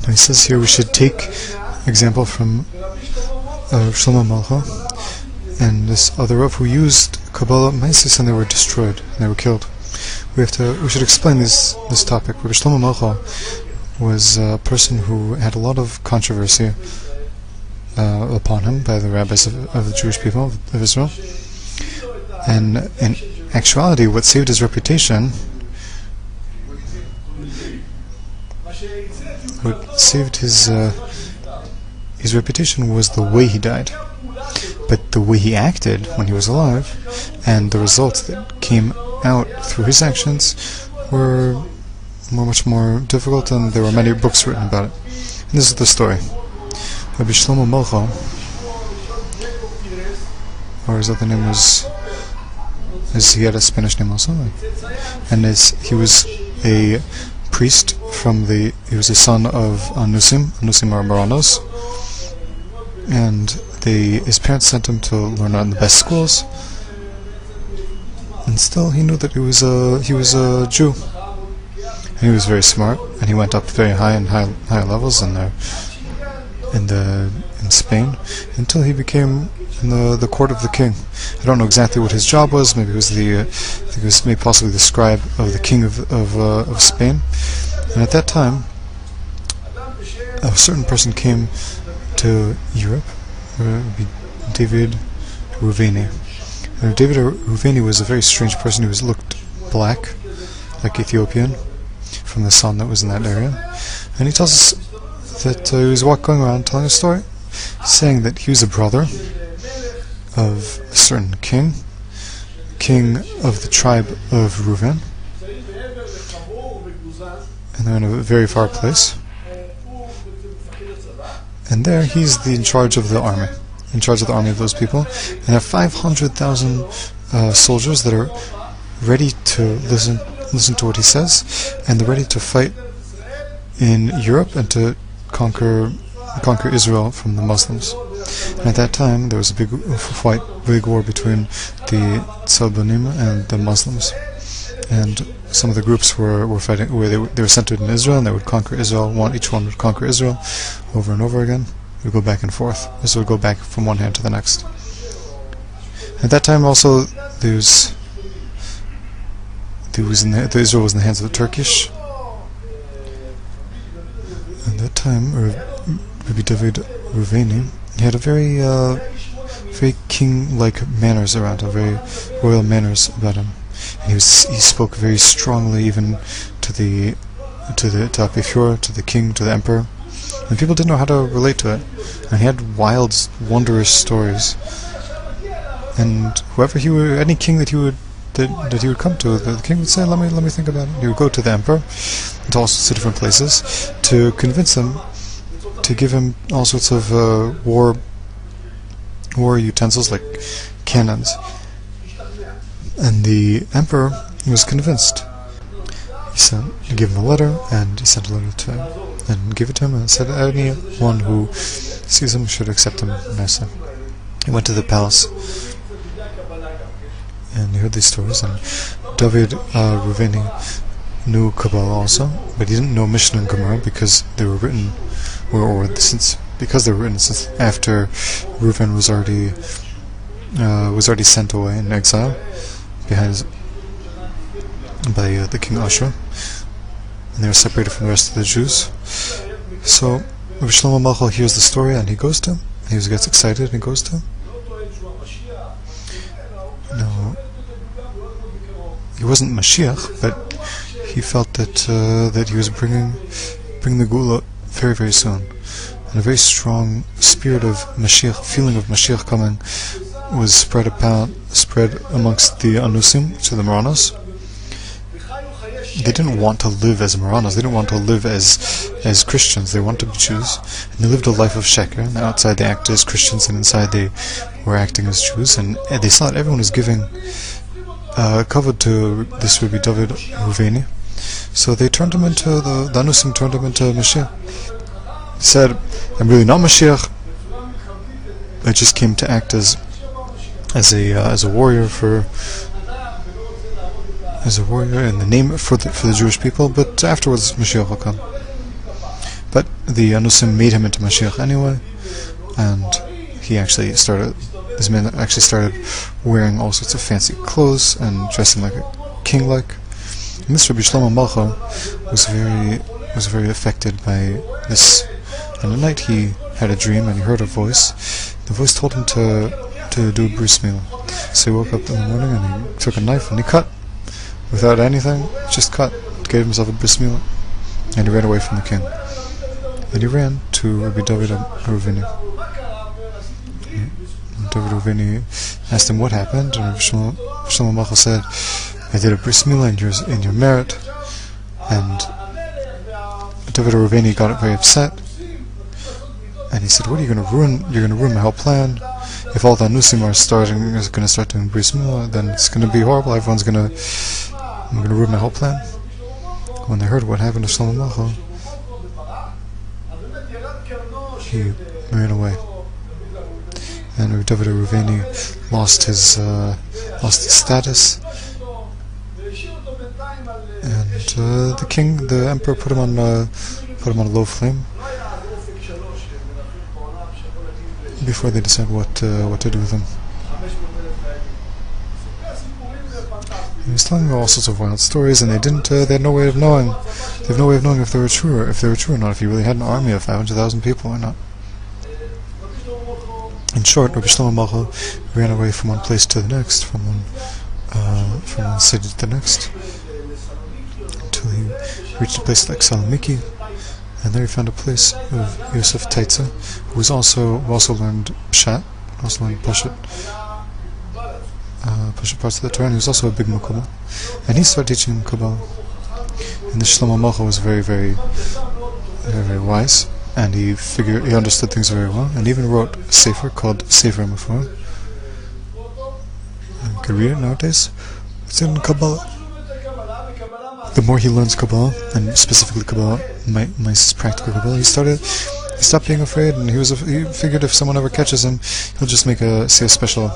He says here we should take example from Shlomo Malcha and this other Rav who used Kabbalah Maasit and they were destroyed, and they were killed. We should explain this topic. Rav Shlomo Malcha was a person who had a lot of controversy upon him by the rabbis of the Jewish people of Israel. And in actuality, what saved his reputation, what saved his reputation was the way he died. But the way he acted when he was alive, and the results that came out through his actions were much more difficult, and there were many books written about it. And this is the story. Rabbi Shlomo Malcha, or his other name was, he had a Spanish name also, and he was a priest he was a son of Anusim are Maranos, and his parents sent him to learn in the best schools, and still he knew that he was a Jew, and he was very smart, and he went up very high levels in Spain until he became in the court of the king. I don't know exactly what his job was. Maybe he was possibly the scribe of the king of Spain. And at that time, a certain person came to Europe, David Ruveni. David Ruveni was a very strange person. He looked black, like Ethiopian, from the sun that was in that area. And he tells us that he was going around telling a story, saying that he was a brother of a certain king of the tribe of Reuven, and they're in a very far place. And there he's in charge of the army, of those people, and have 500,000 soldiers that are ready to listen to what he says, and they're ready to fight in Europe and to conquer Israel from the Muslims. And at that time there was a big war between the Tzalbanim and the Muslims, and some of the groups were fighting, where they were centered in Israel, and they would conquer Israel. Each one would conquer Israel over and over again. It would go back and forth. This would go back from one hand to the next. At that time also Israel was in the hands of the Turkish. At that time, Rabbi David Ruveni, he had a very king-like manners around him, very royal manners about him. And he spoke very strongly, even to the Apifior, to the king, to the emperor, and people didn't know how to relate to it. And he had wild, wondrous stories. And any king that he would come to, the king would say, "Let me think about it." He would go to the emperor, to all sorts of different places, to convince him to give him all sorts of war utensils like cannons. And the emperor was convinced. He gave him a letter, and he sent a letter to him, and gave it to him, and said anyone who sees him should accept him nicely. He went to the palace, and he heard these stories, and David Ruveni knew Kabbalah also, but he didn't know Mishnah and Gemara because they were written, because they were written since after Reuven was already sent away in exile by the king Ashur, and they were separated from the rest of the Jews. So Rabbi Shlomo Malcha hears the story, and he goes to him. He gets excited, and he goes to him. No, he wasn't Mashiach, but he felt that he was bringing the Gula very, very soon, and a very strong spirit of Mashiach, feeling of Mashiach coming, was spread amongst the Anusim, which are the Maranos. They didn't want to live as Maranos. They didn't want to live as Christians. They wanted to be Jews, and they lived a life of Sheker. And outside they acted as Christians, and inside they were acting as Jews, and they saw that everyone was giving kavod to this Rabbi David Ruveni. So they turned him into the Anusim turned him into Mashiach. He said, "I'm really not Mashiach. I just came to act as a warrior in the name for the Jewish people. But afterwards, Mashiach will come." But the Anusim made him into Mashiach anyway, and this man actually started wearing all sorts of fancy clothes and dressing like a king-like. And this Rabbi Shlomo Malcha was very affected by this. And one night he had a dream and he heard a voice. The voice told him to do a bris milah. So he woke up in the morning and he took a knife and he cut without anything, just cut, gave himself a bris milah, and he ran away from the king. And he ran to Rabbi David Ruveni. David Ruveni asked him what happened, and Rabbi Shlomo Malcha said, "I did a bris milah in your merit." And David Ruveni got very upset, and he said, "What are you going to ruin? You're going to ruin my whole plan. If all the Anusim are going to start doing bris milah, then it's going to be horrible. I'm going to ruin my whole plan." When they heard what happened to Shlomo Malcha, he ran away. And Rabbi David Ruveni lost his status, and the emperor put him on a low flame before they decide what to do with him. He was telling me all sorts of wild stories, and they had no way of knowing. They have no way of knowing if they were true or not. If he really had an army of 500,000 people or not. In short, Rabbi Shlomo Malcha ran away from one place to the next, from one city to the next, until he reached a place like Saloniki, and there he found a place of Yosef Teitza, who also learned Pshat, also learned Pashut parts of the Torah, and he was also a big Mekubal, and he started teaching him Kabbalah. And this Shlomo Malcha was very, very, very, very wise. And he understood things very well, and even wrote a sefer called Sefer Mefur. You can read it nowadays. It's in Kabbalah. The more he learns Kabbalah, and specifically Kabbalah, Maasit practical Kabbalah, he stopped being afraid, and he figured if someone ever catches him, he'll just say a special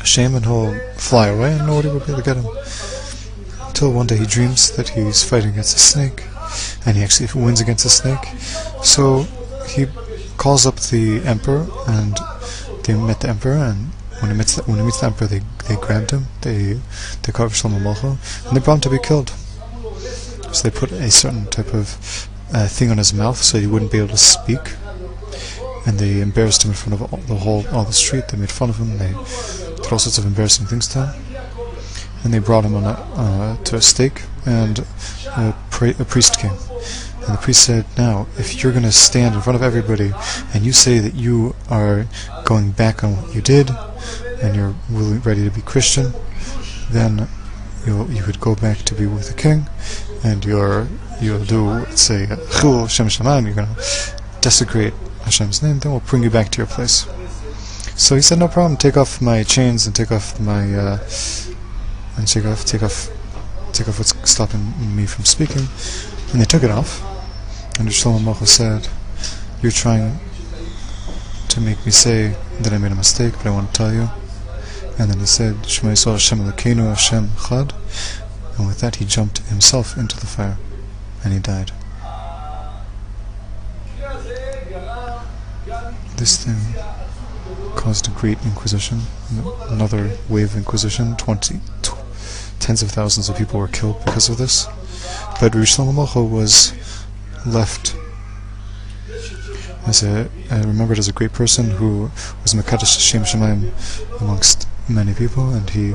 shame, and he'll fly away, and nobody will be able to get him. Until one day he dreams that he's fighting against a snake, and he actually wins against the snake. So he calls up the emperor, and they met the emperor, and when he meets the emperor, they grabbed him, they caught Shlomo Malcha, and they brought him to be killed. So they put a certain type of thing on his mouth so he wouldn't be able to speak, and they embarrassed him in front of all the street. They made fun of him, they did all sorts of embarrassing things to him, and they brought him to a stake, and a priest came. And the priest said, "Now, if you're going to stand in front of everybody and you say that you are going back on what you did and you're really ready to be Christian, then you would go back to be with the king, and you'll do, let's say, Chil Shem Shamayim, you're going to desecrate Hashem's name, then we'll bring you back to your place." So he said, "No problem. Take off my chains and take off what's stopping me from speaking." And they took it off. And Shlomo Malcha said, "You're trying to make me say that I made a mistake, but I want to tell you." And then he said, "Shema Yisrael Hashem Elokeinu Hashem Echad." And with that he jumped himself into the fire, and he died. This thing caused a great inquisition, another wave of inquisition. Tens of thousands of people were killed because of this. But Rabbi Shlomo Malcha was left remembered as a great person who was Mekadosh Shem Shamayim amongst many people, and he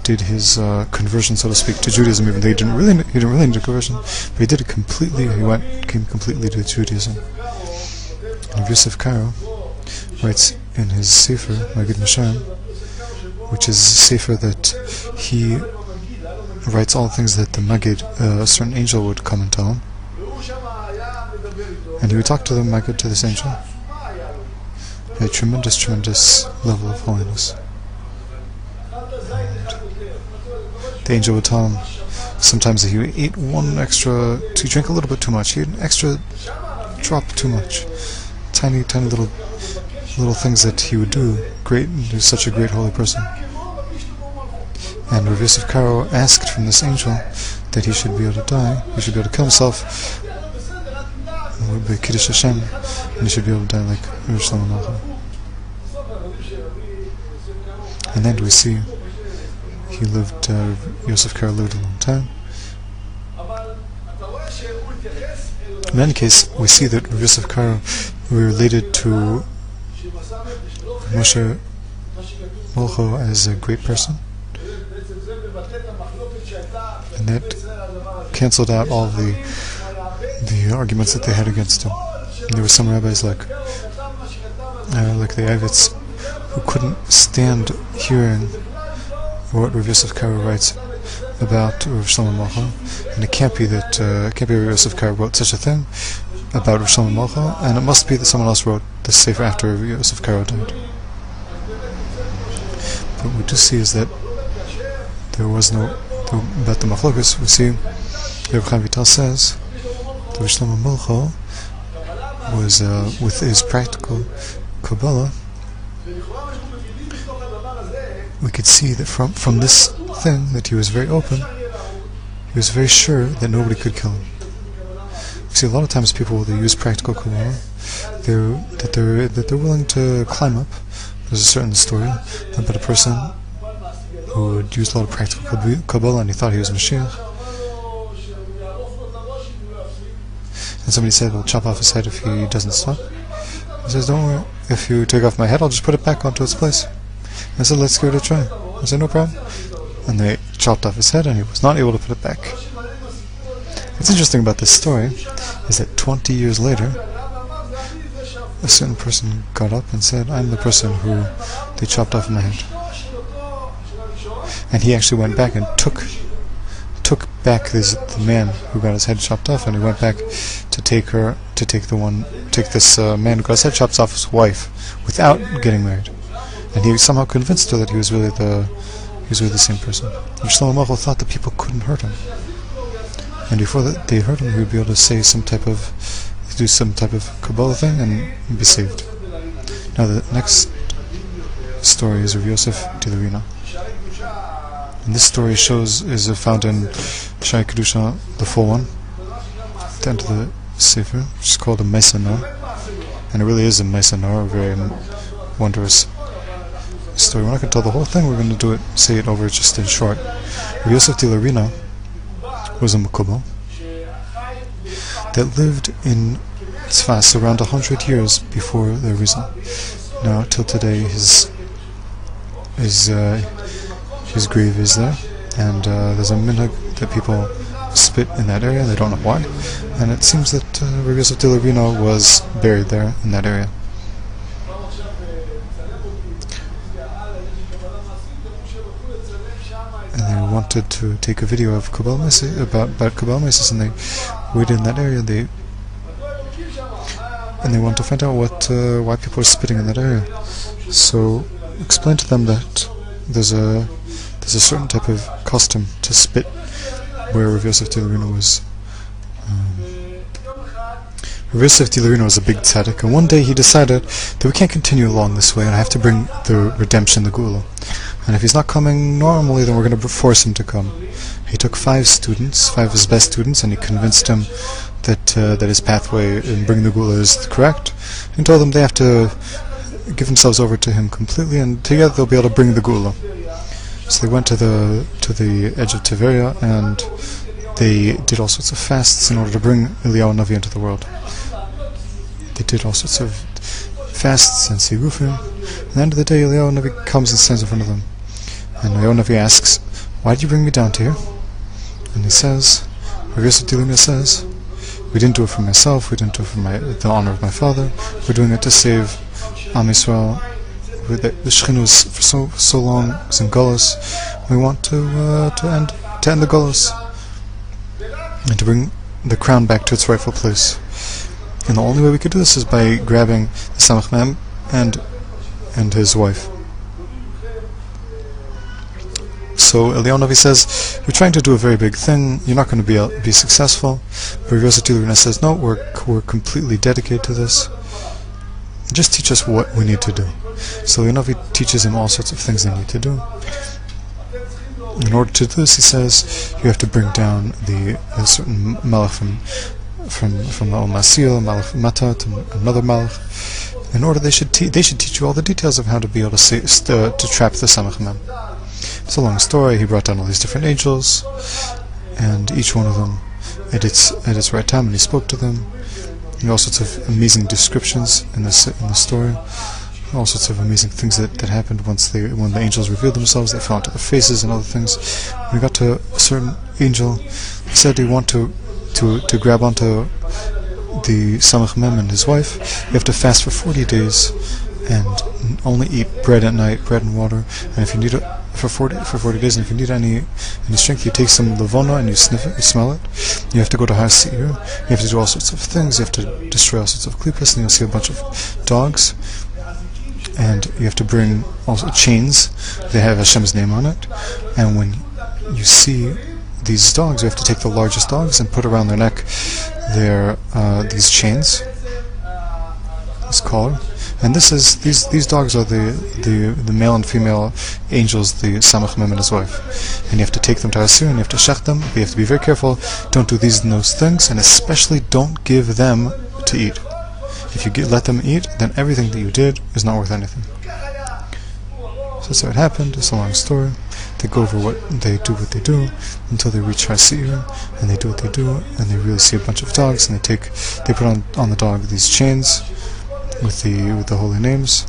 did his conversion, so to speak, to Judaism. Even though he didn't really need a conversion, but he did it completely. Came completely to Judaism. And Yosef Karo writes in his sefer Magid Masharim, which is a sefer that he writes all the things that the Magid, a certain angel, would come and tell him. And he would talk to the Magid, to this angel. a tremendous, tremendous level of holiness. The angel would tell him sometimes that he would eat one extra, to drink a little bit too much. He ate an extra drop too much. Tiny, tiny little things that he would do. Great, he was such a great holy person. And Rav Yosef Karo asked from this angel that he should be able to die, he should be able to kill himself, would be Kiddush Hashem, and he should be able to die like Rav Shlomo Malcha. And then we see he lived, Yosef Karo lived a long time. In any case, we see that Rav Yosef Karo was related to Rav Moshe Armoni as a great person, and that cancelled out all the arguments that they had against him. And there were some rabbis like the Avits who couldn't stand hearing what Rav Yosef Karo writes about Rav Shlomo Malcha, and it can't be that Rav Yosef Karo wrote such a thing about Rav Shlomo Malcha, and it must be that someone else wrote this sefer after Rav Yosef Karo died. But what we do see is that there was no, about the machlokas, we see Rav Chaim Vital says that Rav Shlomo Malcha was, with his practical Kabbalah, we could see that from this thing that he was very open, he was very sure that nobody could kill him. We see a lot of times people, they use practical Kabbalah, that they're willing to climb up. There's a certain story about a person who had used a lot of practical Kabbalah and he thought he was Mashiach. And somebody said, "Well, chop off his head if he doesn't stop." He says, "Don't worry, if you take off my head, I'll just put it back onto its place." I said, "Let's give it a try." I said, "No problem." And they chopped off his head and he was not able to put it back. What's interesting about this story is that 20 years later, a certain person got up and said, "I'm the person who they chopped off my head." And he actually went back and took back the man who got his head chopped off, and he went back to take this man who got his head chopped off his wife without getting married. And he somehow convinced her that he was really the same person. And Shlomo Malcha thought that people couldn't hurt him, and before they hurt him, he would be able to say do some type of Kabbalah thing and be saved. Now the next story is Rav Yosef Dilarina, and this story is found in Shai Kedusha, the full one, at the end of the sefer, which is called a Mesa Nor, and it really is a Mesa Nor, a very wondrous story. We're not going to tell the whole thing, we're going to say it over just in short. Rav Yosef Dilarina was a Mekubal that lived in Tzfas around 100 years before the Rizal. Now, till today, his grave is there, and there's a minhag that people spit in that area. They don't know why, and it seems that Rav Yosef Dilarina was buried there in that area. And they wanted to take a video of Kabbalah Maasit, about Kabbalah Maasit, and they waited in that area. They wanted to find out why people are spitting in that area. So explain to them that there's a certain type of custom to spit where Rav Yosef Dilarina was. Rav Yosef Dilarina was a big tzaddik, and one day he decided that we can't continue along this way, and I have to bring the redemption, the Gula. And if he's not coming normally, then we're going to force him to come. He took 5 of his best students, and he convinced them that his pathway in bringing the Gula is correct, and told them they have to give themselves over to him completely, and together they'll be able to bring the Gula. So they went to the edge of Tiberia, and they did all sorts of fasts in order to bring Eliyahu Navi into the world. They did all sorts of fasts and sigufim. At the end of the day, Eliyahu Navi comes and stands in front of them. And Eliyahu Navi asks, "Why did you bring me down to here?" And he says, Rav Yosef Dilarina says, "We didn't do it for myself, we didn't do it for the honor of my father, we're doing it to save Am Yisrael. The Shechin was for so long was in Golos. We want to end the Golos and to bring the crown back to its rightful place. And the only way we could do this is by grabbing the Samach Mem and and his wife. So Eliyahu Navi says, you're trying to do a very big thing, you're not going to be successful. But Rav Yosef Tilerina says, no, we're completely dedicated to this. Just teach us what we need to do. So Eliyahu Navi teaches him all sorts of things they need to do. In order to do this, he says, you have to bring down a certain malach from the Masil, malach Matat, and another malach. In order, they should teach you all the details of how to be able to trap the Samach Mem. It's a long story. He brought down all these different angels, and each one of them at its right time, and he spoke to them. And all sorts of amazing descriptions in the story. All sorts of amazing things that happened when the angels revealed themselves. They fell into their faces and other things. When he got to a certain angel, he said he wanted to grab onto the Samach Mem and his wife. You have to fast for 40 days and only eat bread at night, bread and water. And if you need it for 40 days, and if you need any strength, you take some levona and you sniff it, you smell it. You have to go to Har Seir. You have to do all sorts of things. You have to destroy all sorts of klipas, and you'll see a bunch of dogs. And you have to bring also chains. They have Hashem's name on it. And when you see these dogs, you have to take the largest dogs and put around their neck these chains, this collar. And these dogs are the male and female angels, the Samach Mem and his wife. And you have to take them to Asir and you have to shech them. But you have to be very careful. Don't do these and those things, and especially don't give them to eat. If you let them eat, then everything that you did is not worth anything. So that's how it happened. It's a long story. They go over what they do until they reach Har Seir, and they do what they do, and they really see a bunch of dogs, and they put on the dog these chains with the holy names,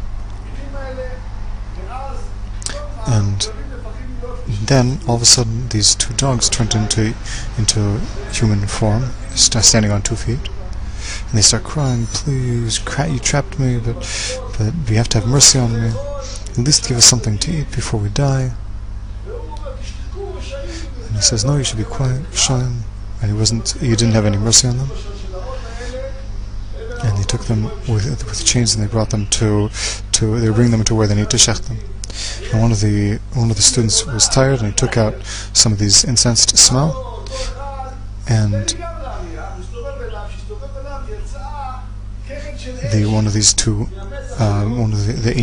and then all of a sudden these two dogs turned into human form, standing on 2 feet. And they start crying, please, you trapped me, but you have to have mercy on me. At least give us something to eat before we die. And he says, no, you should be quiet, Shalom. And he didn't have any mercy on them. And they took them with chains, and they brought them they bring them to where they need to shech them. And one of the students was tired, and he took out some of these incense to smell, and one of these two, the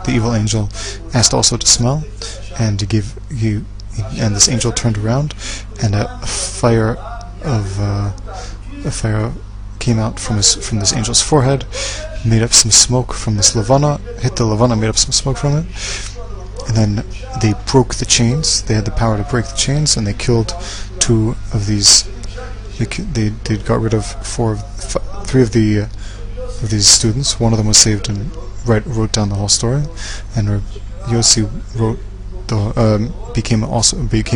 evil angel, asked also to smell, and and this angel turned around, and a fire came out from this angel's forehead, made up some smoke from this levana, hit the levana, made up some smoke from it, and then they broke the chains. They had the power to break the chains, and they killed 2 of these. They got rid of 3 of these students. One of them was saved and wrote down the whole story, and Yossi became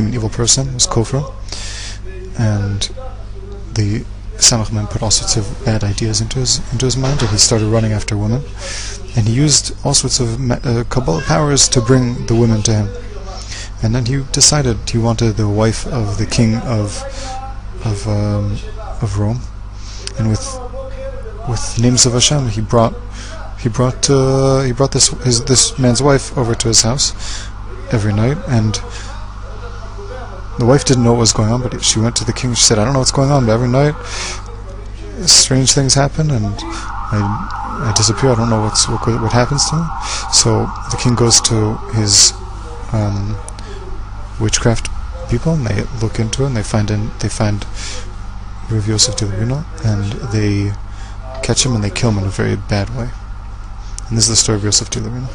an evil person, was kofra, and the Samach Mem put all sorts of bad ideas into his mind, and he started running after women, and he used all sorts of Kabbalah powers to bring the women to him. And then he decided he wanted the wife of the king of Rome, and with names of Hashem, he brought this man's wife over to his house every night, and the wife didn't know what was going on, but she went to the king. She said, I don't know what's going on, but every night strange things happen, and I disappear. I don't know what happens to me. So the king goes to his witchcraft people, and they look into it, and they find Rav Yosef Tilerina, and they catch him and they kill him in a very bad way. And this is the story of Yosef Tilerina.